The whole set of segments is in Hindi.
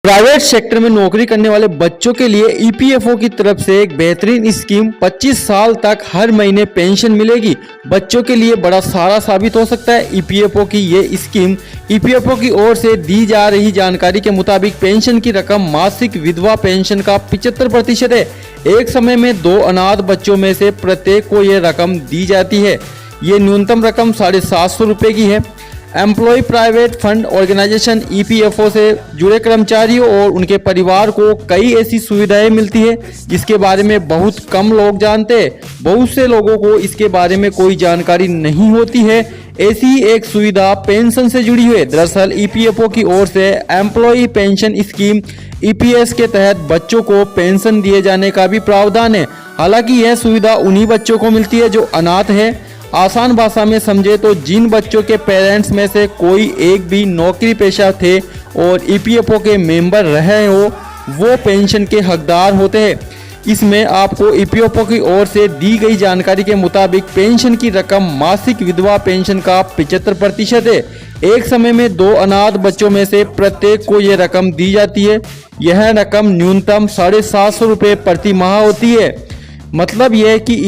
प्राइवेट सेक्टर में नौकरी करने वाले बच्चों के लिए ईपीएफओ की तरफ से एक बेहतरीन स्कीम 25 साल तक हर महीने पेंशन मिलेगी। बच्चों के लिए बड़ा सहारा साबित हो सकता है ईपीएफओ की ये स्कीम। ईपीएफओ की ओर से दी जा रही जानकारी के मुताबिक पेंशन की रकम मासिक विधवा पेंशन का 75% है। एक समय में 2 अनाथ बच्चों में से प्रत्येक को ये रकम दी जाती है। ये न्यूनतम रकम 750 रुपये की है। Employ private fund organisation EPFO से जुड़े कर्मचारियों और उनके परिवार को कई ऐसी सुविधाएं मिलती है जिसके बारे में बहुत कम लोग जानते हैं। बहुत से लोगों को इसके बारे में कोई जानकारी नहीं होती है। ऐसी ही एक सुविधा पेंशन से जुड़ी हुई है। दरअसल ईपीएफओ की ओर से एम्प्लॉय पेंशन स्कीम ईपीएस के तहत बच्चों को पेंशन दिए जाने का भी प्रावधान है। हालांकि यह सुविधा उन्हीं बच्चों को मिलती है जो अनाथ है। आसान भाषा में समझे तो जिन बच्चों के पेरेंट्स में से कोई एक भी नौकरी पेशा थे और ईपीएफओ के मेंबर रहे हो वो पेंशन के हकदार होते हैं। इसमें आपको ईपीएफओ की ओर से दी गई जानकारी के मुताबिक पेंशन की रकम मासिक विधवा पेंशन का 75% है। एक समय में 2 अनाथ बच्चों में से प्रत्येक को यह रकम दी जाती है। यह रकम न्यूनतम 750 रुपये प्रति माह होती है। मतलब यह है कि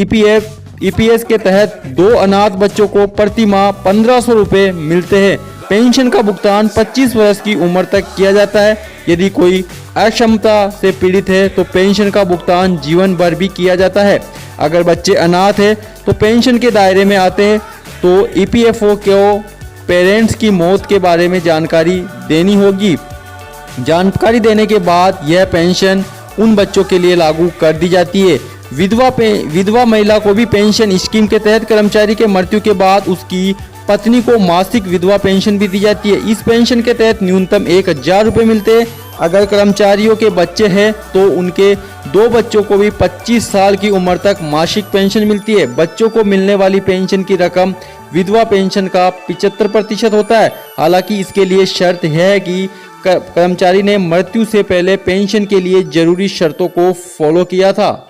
ईपीएस के तहत 2 अनाथ बच्चों को प्रति माह 1500 रुपये मिलते हैं। पेंशन का भुगतान 25 वर्ष की उम्र तक किया जाता है। यदि कोई अक्षमता से पीड़ित है तो पेंशन का भुगतान जीवन भर भी किया जाता है। अगर बच्चे अनाथ हैं तो पेंशन के दायरे में आते हैं तो ईपीएफओ को पेरेंट्स की मौत के बारे में जानकारी देनी होगी। जानकारी देने के बाद यह पेंशन उन बच्चों के लिए लागू कर दी जाती है। विधवा महिला को भी पेंशन स्कीम के तहत कर्मचारी के मृत्यु के बाद उसकी पत्नी को मासिक विधवा पेंशन भी दी जाती है। इस पेंशन के तहत न्यूनतम 1000 रुपये मिलते हैं। अगर कर्मचारियों के बच्चे हैं तो उनके 2 बच्चों को भी 25 साल की उम्र तक मासिक पेंशन मिलती है। बच्चों को मिलने वाली पेंशन की रकम विधवा पेंशन का 75% होता है। हालांकि इसके लिए शर्त है कि कर्मचारी ने मृत्यु से पहले पेंशन के लिए जरूरी शर्तों को फॉलो किया था।